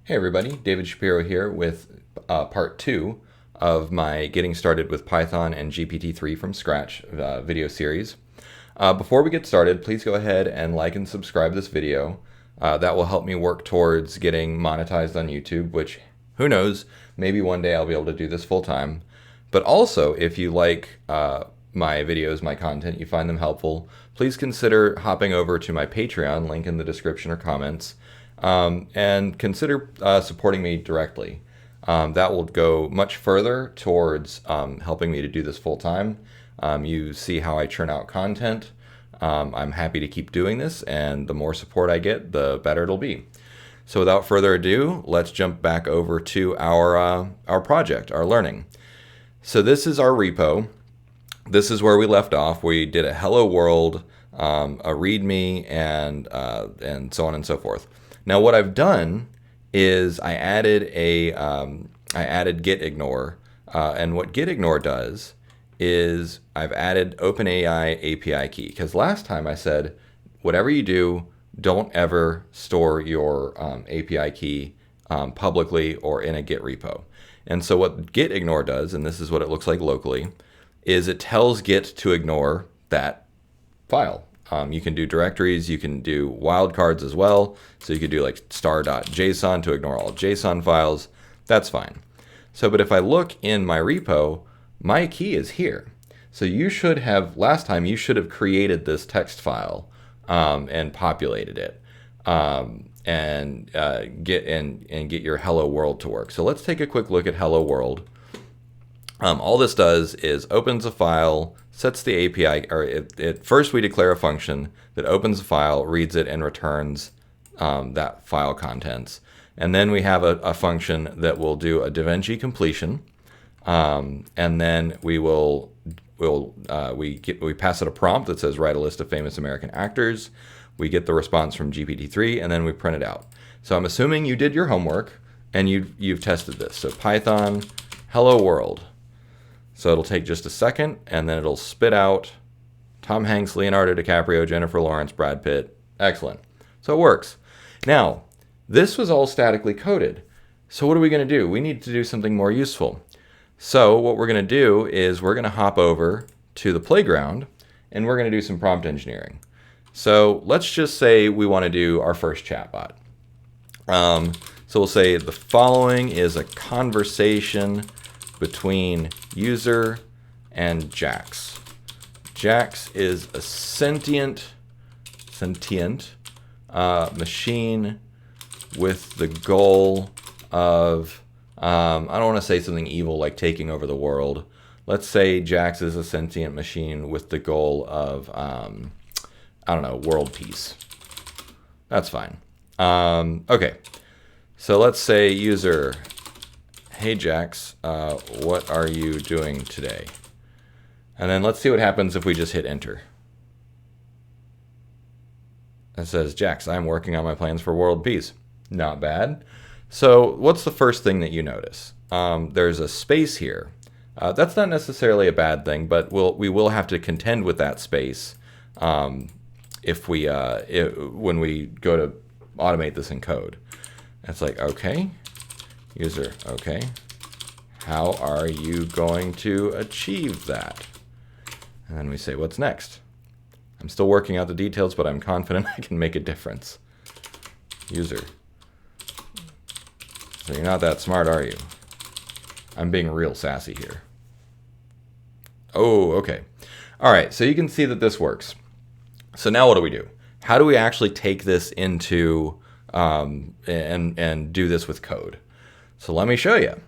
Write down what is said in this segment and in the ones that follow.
Hey everybody, David Shapiro here with part 2 of my Getting Started with Python and GPT-3 from Scratch video series. Before we get started, please go ahead and like and subscribe this video. That will help me work towards getting monetized on YouTube, which, who knows, maybe one day I'll be able to do this full time. But also, if you like my videos, my content, you find them helpful, please consider hopping over to my Patreon, link in the description or comments. And consider supporting me directly. That will go much further towards helping me to do this full time. You see how I churn out content. I'm happy to keep doing this, and the more support I get, the better it'll be. So without further ado, let's jump back over to our project, our learning. So this is our repo. This is where we left off. We did a hello world, a readme, and so on and so forth. Now what I've done is I added gitignore, and what gitignore does is I've added OpenAI API key, because last time I said whatever you do, don't ever store your API key publicly or in a Git repo. And so what gitignore does, and this is what it looks like locally, is it tells Git to ignore that file. You can do directories, you can do wildcards as well. So you could do like star.json to ignore all JSON files. That's fine. So, but if I look in my repo, my key is here. So you should have, last time you should have created this text file and populated it and get your hello world to work. So let's take a quick look at hello world. All this does is opens a file, sets the API, or first we declare a function that opens a file, reads it, and returns that file contents. And then we have a function that will do a DaVinci completion, and then we pass it a prompt that says write a list of famous American actors. We get the response from GPT-3, and then we print it out. So I'm assuming you did your homework and you've tested this. So Python hello world. So it'll take just a second, and then it'll spit out Tom Hanks, Leonardo DiCaprio, Jennifer Lawrence, Brad Pitt. Excellent. So it works. Now, this was all statically coded. So what are we going to do? We need to do something more useful. So what we're going to do is we're going to hop over to the playground, and we're going to do some prompt engineering. So let's just say we want to do our first chatbot. So we'll say the following is a conversation between user and Jax. Jax is a sentient machine with the goal of, I don't want to say something evil like taking over the world. Let's say Jax is a sentient machine with the goal of, I don't know, world peace. That's fine. Okay, so let's say user, hey Jax, what are you doing today? And then let's see what happens if we just hit enter. It says, Jax, I'm working on my plans for world peace. Not bad. So what's the first thing that you notice? There's a space here. That's not necessarily a bad thing, but we will have to contend with that space when we go to automate this in code. It's like, okay. User, okay. How are you going to achieve that? And then we say, what's next? I'm still working out the details, but I'm confident I can make a difference. User. So you're not that smart, are you? I'm being real sassy here. Oh, okay. All right, so you can see that this works. So now what do we do? How do we actually take this into and do this with code? So let me show you.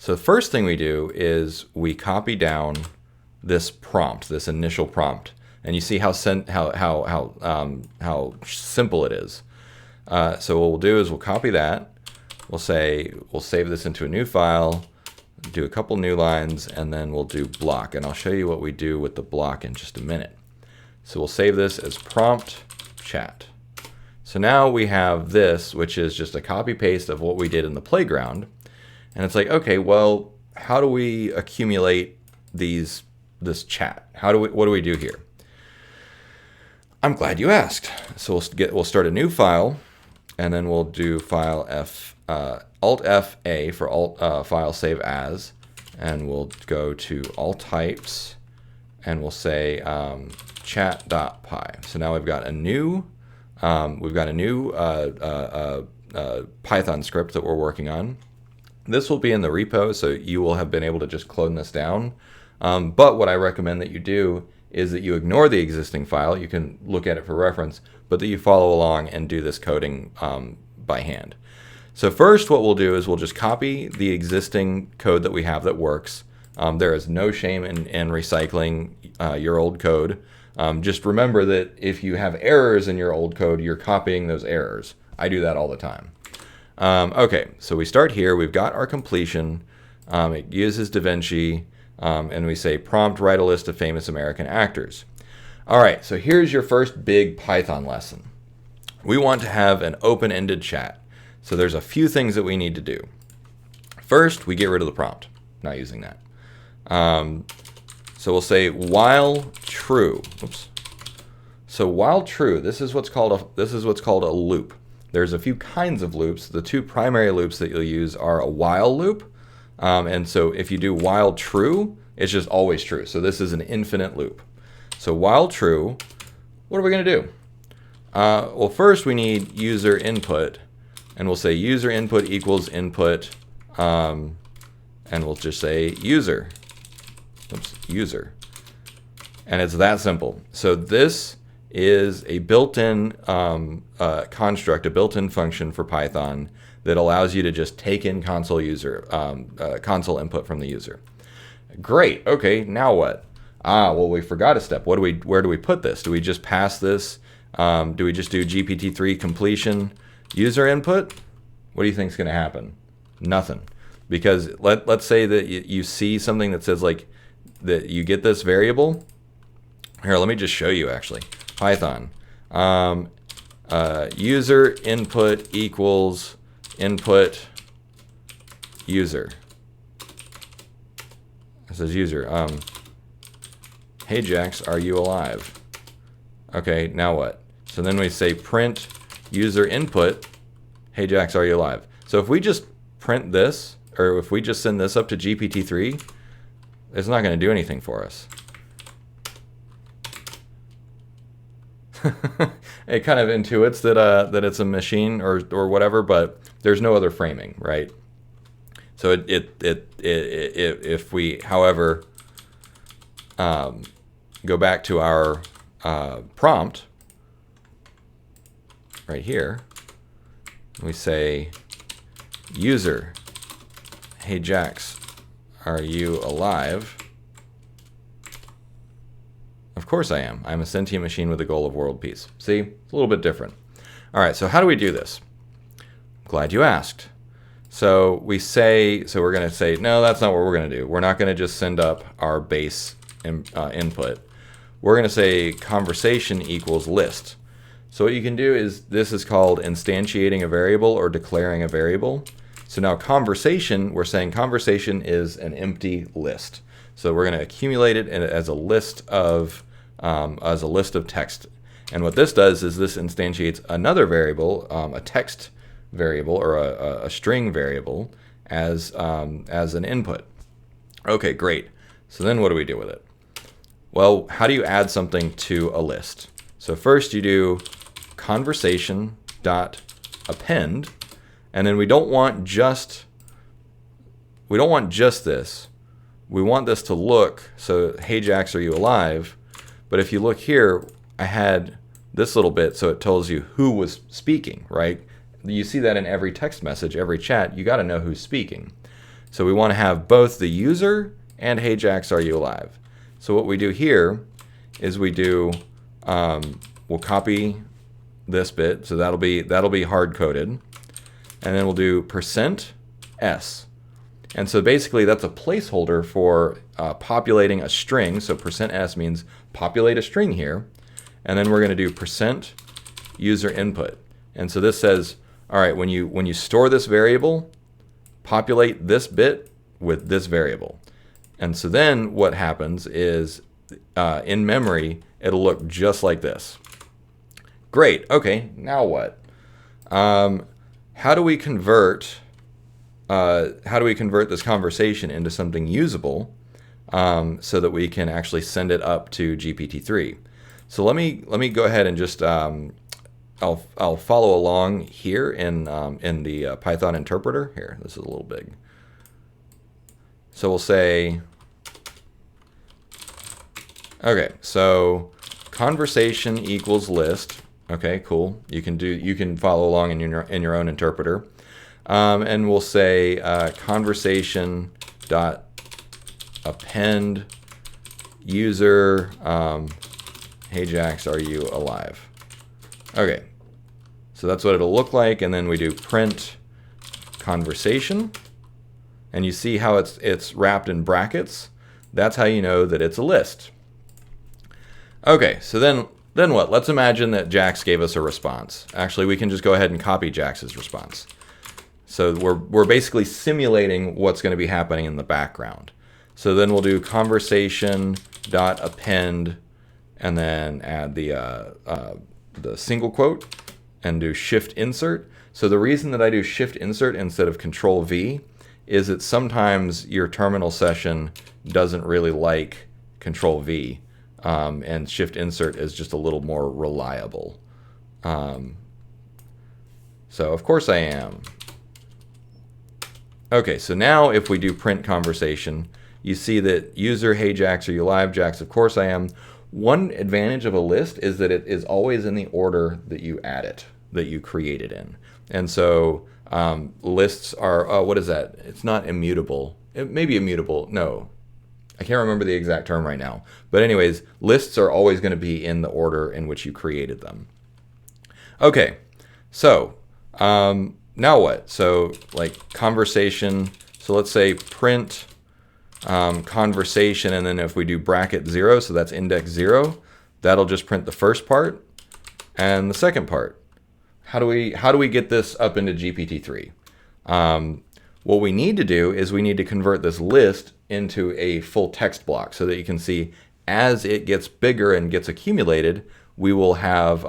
So the first thing we do is we copy down this prompt, this initial prompt, and you see how simple it is. So what we'll do is we'll copy that. We'll save this into a new file, do a couple new lines, and then we'll do block. And I'll show you what we do with the block in just a minute. So we'll save this as prompt chat. So now we have this, which is just a copy paste of what we did in the playground. And it's like, okay, well, how do we accumulate this chat? What do we do here? I'm glad you asked. So we'll start a new file, and then we'll do file F, Alt F A for file save as, and we'll go to all types, and we'll say chat.py. So now we've got a new Python script that we're working on. This will be in the repo, so you will have been able to just clone this down. But what I recommend that you do is that you ignore the existing file. You can look at it for reference, but that you follow along and do this coding by hand. So first what we'll do is we'll just copy the existing code that we have that works. There is no shame in recycling your old code. Just remember that if you have errors in your old code, you're copying those errors. I do that all the time. Okay, so we start here. We've got our completion. It uses DaVinci, and we say prompt write a list of famous American actors. All right, so here's your first big Python lesson. We want to have an open-ended chat. So there's a few things that we need to do. First, we get rid of the prompt. Not using that. So we'll say while true. Oops. So while true, this is what's called a loop. There's a few kinds of loops. The two primary loops that you'll use are a while loop. And so if you do while true, it's just always true. So this is an infinite loop. So while true, what are we going to do? Well, first we need user input. And we'll say user input equals input. And we'll just say user. Oops, user. And it's that simple. So this is a built-in construct, a built-in function for Python that allows you to just take in console input from the user. Great. Okay, now what? Well, we forgot a step. Where do we put this? Do we just pass this? Do we just do GPT-3 completion user input? What do you think is going to happen? Nothing. Because let's say that you see something that says like that you get this variable. Here, let me just show you actually. Python. User input equals input user. It says user. Hey Jax, are you alive? Okay, now what? So then we say print user input. Hey Jax, are you alive? So if we just print this, or if we just send this up to GPT-3, it's not going to do anything for us. It kind of intuits that it's a machine or whatever, but there's no other framing, right? So if we, however, go back to our prompt right here, we say user, hey Jax, are you alive? Of course I am. I'm a sentient machine with the goal of world peace. See, it's a little bit different. All right, so how do we do this? Glad you asked. So we're going to say, no, that's not what we're going to do. We're not going to just send up our base input. We're going to say conversation equals list. So what you can do is, this is called instantiating a variable or declaring a variable. So now conversation, we're saying conversation is an empty list. So we're going to accumulate it as a list of text. And what this does is this instantiates another variable, a text variable or a string variable as an input. Okay, great. So then what do we do with it? Well, how do you add something to a list? So first you do conversation.append, and then we don't want just this. We want this to look, so hey Jax, are you alive? But if you look here, I had this little bit so it tells you who was speaking, right? You see that in every text message, every chat, you got to know who's speaking. So we want to have both the user and hey Jax, are you alive? So what we do here is we do, we'll copy this bit, so that'll be hard coded, and then we'll do %s. And so basically that's a placeholder for populating a string. So %s means populate a string here. And then we're going to do %user input. And so this says, all right, when you store this variable, populate this bit with this variable. And so then what happens is in memory, it'll look just like this. Great. Okay, now what? how do we convert this conversation into something usable so that we can actually send it up to GPT-3? So let me go ahead and just I'll follow along here in the Python interpreter. Here, this is a little big. So we'll say, okay, so conversation equals list. Okay, cool. You can follow along in your own interpreter, and we'll say conversation dot append user. Hey Jax, are you alive? Okay, so that's what it'll look like, and then we do print conversation, and you see how it's wrapped in brackets. That's how you know that it's a list. Okay, so then what? Let's imagine that Jax gave us a response. Actually, we can just go ahead and copy Jax's response. So we're basically simulating what's going to be happening in the background. So then we'll do conversation dot append, and then add the single quote and do shift insert. So the reason that I do shift insert instead of control V is that sometimes your terminal session doesn't really like control V, and shift insert is just a little more reliable. So of course I am. Okay, so now if we do print conversation, you see that user, hey Jax, are you live? Jax, of course I am. One advantage of a list is that it is always in the order that you add it, that you create it in. And so lists are, what is that? It's not immutable. It may be immutable. No, I can't remember the exact term right now. But anyways, lists are always going to be in the order in which you created them. Okay, so now what? So like conversation, so let's say print conversation, and then if we do bracket 0, so that's index 0, that'll just print the first part and the second part. How do we get this up into GPT-3? What we need to do is we need to convert this list into a full text block so that you can see as it gets bigger and gets accumulated, we will have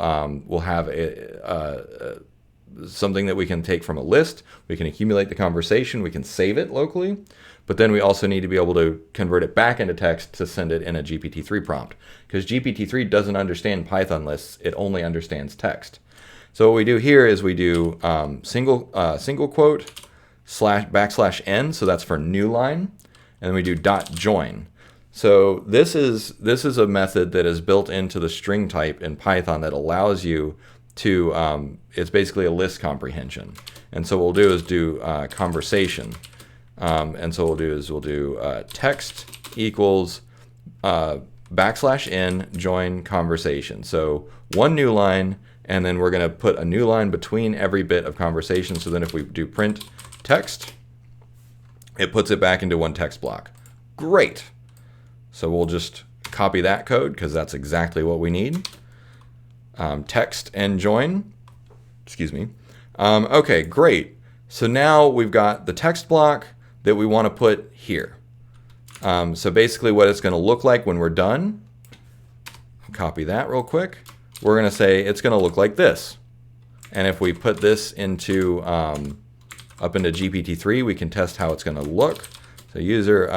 something that we can take from a list. We can accumulate the conversation. We can save it locally. But then we also need to be able to convert it back into text to send it in a GPT-3 prompt, because GPT-3 doesn't understand Python lists. It only understands text. So what we do here is we do single quote / n, so that's for new line, and then we do dot join. So this is a method that is built into the string type in Python that allows you to, it's basically a list comprehension. And so what we'll do is do conversation. And so we'll do text equals / n join conversation. So one new line, and then we're going to put a new line between every bit of conversation. So then if we do print text, it puts it back into one text block. Great. So we'll just copy that code because that's exactly what we need. Text and join. Excuse me. Okay, great. So now we've got the text block that we want to put here. So basically what it's going to look like when we're done, copy that real quick. We're going to say it's going to look like this. And if we put this into up into GPT-3, we can test how it's going to look. So user,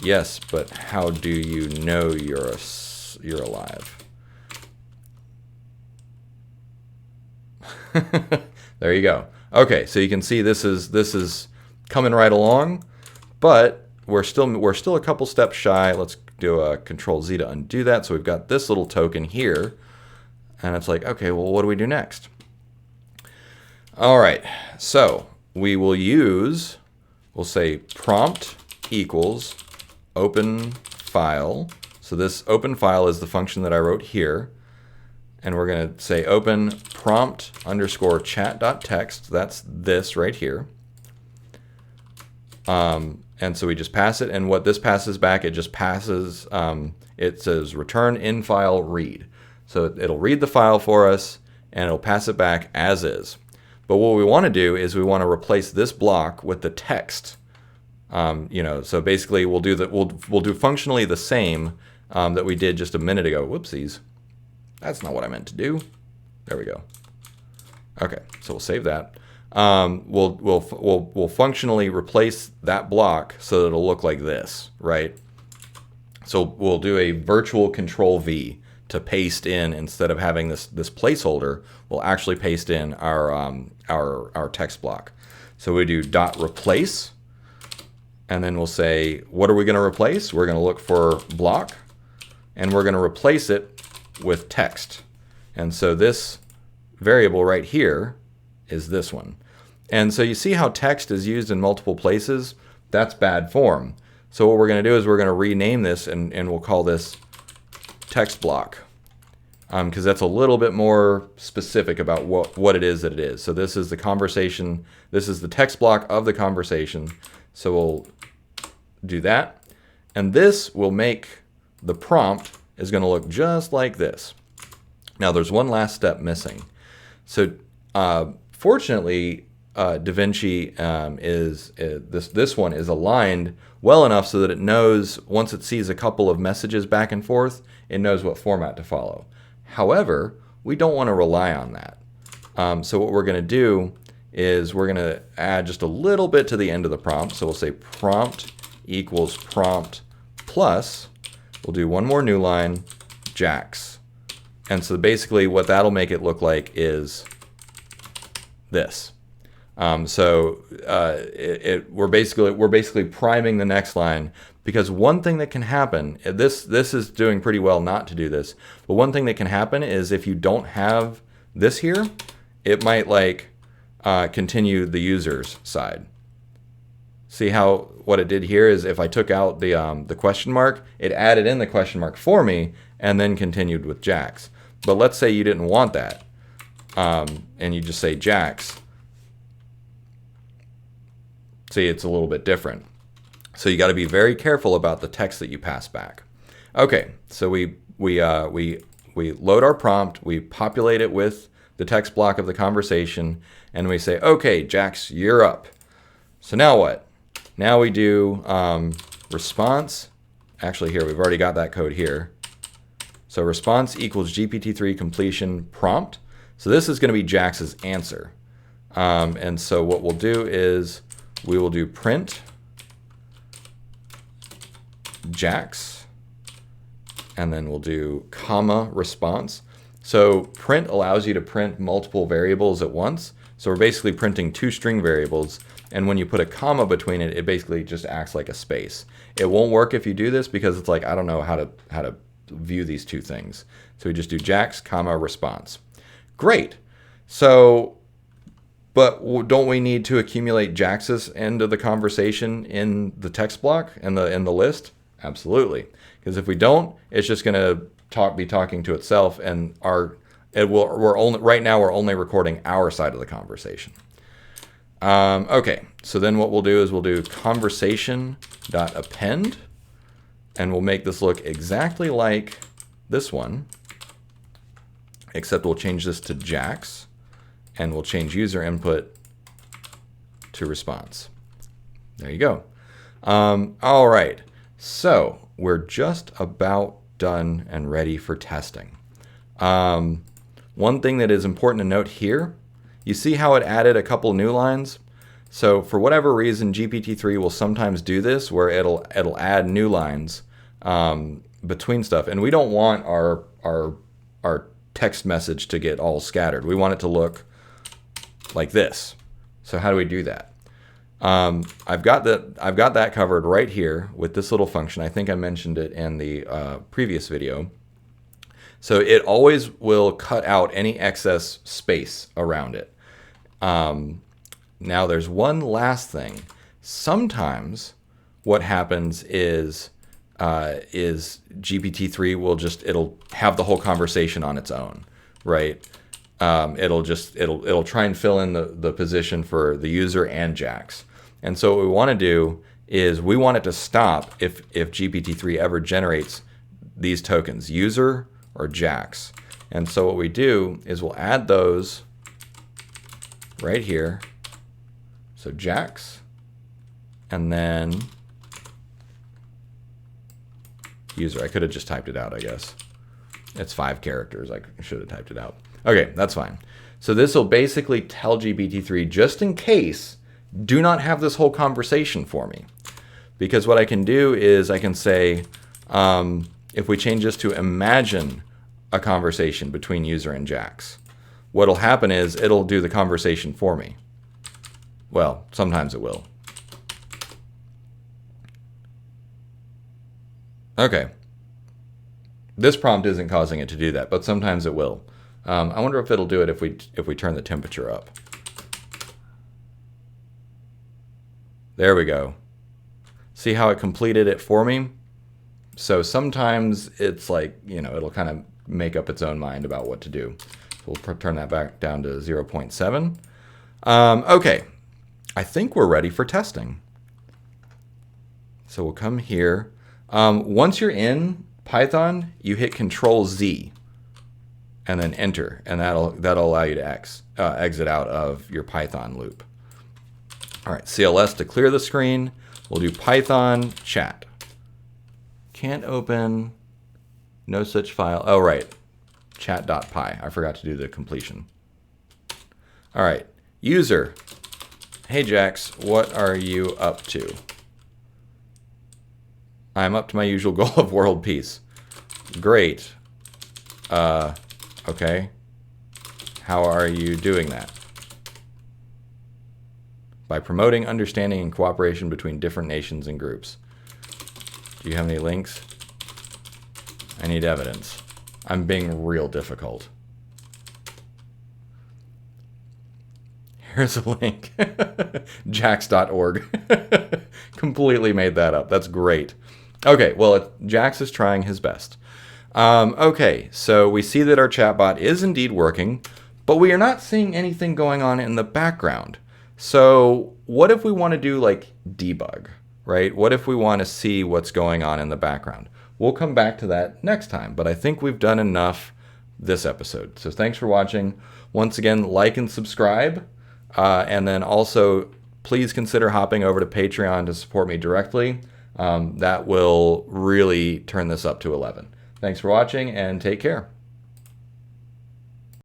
yes, but how do you know you're alive? There you go. Okay, so you can see this is coming right along, but we're still a couple steps shy. Let's do a Control Z to undo that. So we've got this little token here, and it's like, okay, well, what do we do next? All right, so we'll say prompt equals open file. So this open file is the function that I wrote here. And we're going to say open prompt _ chat.text. That's this right here. And so we just pass it. And what this passes back, it just passes, it says return in file read. So it'll read the file for us and it'll pass it back as is. But what we want to do is we want to replace this block with the text. So basically we'll do functionally the same that we did just a minute ago. Whoopsies. That's not what I meant to do. There we go. Okay, so we'll save that. We'll functionally replace that block so that it'll look like this, right? So we'll do a virtual control V to paste in, instead of having this placeholder, we'll actually paste in our text block. So we do dot replace, and then we'll say, what are we going to replace? We're going to look for block, and we're going to replace it with text. And so this variable right here is this one. And so you see how text is used in multiple places? That's bad form. So what we're going to do is we're going to rename this, and we'll call this text block, because that's a little bit more specific about what it is that it is. So this is the conversation. This is the text block of the conversation. So we'll do that. And this will make the prompt is going to look just like this. Now there's one last step missing. So fortunately, DaVinci this one is aligned well enough so that it knows, once it sees a couple of messages back and forth, it knows what format to follow. However, we don't want to rely on that. So what we're going to do is we're going to add just a little bit to the end of the prompt. So we'll say prompt equals prompt plus, we'll do one more new line, Jax. And so basically what that'll make it look like is this. We're basically priming the next line, because one thing that can happen, this is doing pretty well not to do this, but one thing that can happen is if you don't have this here, it might continue the user's side. See how what it did here is if I took out the question mark, it added in the question mark for me and then continued with Jax. But let's say you didn't want that, and you just say Jax. See, it's a little bit different. So you got to be very careful about the text that you pass back. Okay, so we load our prompt, we populate it with the text block of the conversation, and we say, okay, Jax, you're up. So now what? Now we do response. Actually, here, we've already got that code here. So response equals GPT-3 completion prompt. So this is going to be Jax's answer. And so what we'll do is we will do print Jax, and then we'll do comma response. So print allows you to print multiple variables at once. So we're basically printing two string variables, and when you put a comma between it, it basically just acts like a space. It won't work if you do this, because it's like, I don't know how to view these two things. So we just do Jax, comma, response. Great. So, but don't we need to accumulate Jax's end of the conversation in the text block and in the list? Absolutely. Because if we don't, it's just going to be talking to itself, and right now we're only recording our side of the conversation. Okay, so then what we'll do is we'll do conversation.append, and we'll make this look exactly like this one, except we'll change this to Jax, and we'll change user input to response. There you go. All right, so we're just about done and ready for testing. One thing that is important to note here, you see how it added a couple new lines? So for whatever reason, GPT-3 will sometimes do this, where it'll add new lines between stuff, and we don't want our text message to get all scattered. We want it to look like this. So how do we do that? I've got that covered right here with this little function. I think I mentioned it in the previous video. So it always will cut out any excess space around it. Now there's one last thing. Sometimes what happens is GPT-3 will it'll have the whole conversation on its own, right? It'll try and fill in the position for the user and Jax. And so what we want to do is we want it to stop if GPT-3 ever generates these tokens, user or Jax. And so what we do is we'll add those right here. So Jax, and then user. I could have just typed it out, I guess. It's 5 characters. I should have typed it out. Okay, that's fine. So this will basically tell GPT-3, just in case, do not have this whole conversation for me. Because what I can do is I can say, if we change this to imagine a conversation between user and Jax, what'll happen is it'll do the conversation for me. Well, sometimes it will. Okay. This prompt isn't causing it to do that, but sometimes it will. I wonder if it'll do it if we turn the temperature up. There we go. See how it completed it for me? So sometimes it's like, it'll kind of make up its own mind about what to do. So we'll turn that back down to 0.7. Okay, I think we're ready for testing. So we'll come here. Once you're in Python, you hit Control-Z and then enter, and that'll allow you to exit out of your Python loop. All right, CLS to clear the screen. We'll do Python chat. Can't open, no such file. Oh, right, chat.py. I forgot to do the completion. All right, user. Hey, Jax, what are you up to? I'm up to my usual goal of world peace. Great. Okay. How are you doing that? By promoting understanding and cooperation between different nations and groups. Do you have any links? I need evidence. I'm being real difficult. Here's a link. Jax.org. Completely made that up. That's great. Okay, well, Jax is trying his best. Okay, so we see that our chatbot is indeed working, but we are not seeing anything going on in the background. So what if we want to do like debug, right? What if we want to see what's going on in the background? We'll come back to that next time, but I think we've done enough this episode. So thanks for watching. Once again, like and subscribe. And then also, please consider hopping over to Patreon to support me directly. That will really turn this up to 11. Thanks for watching and take care.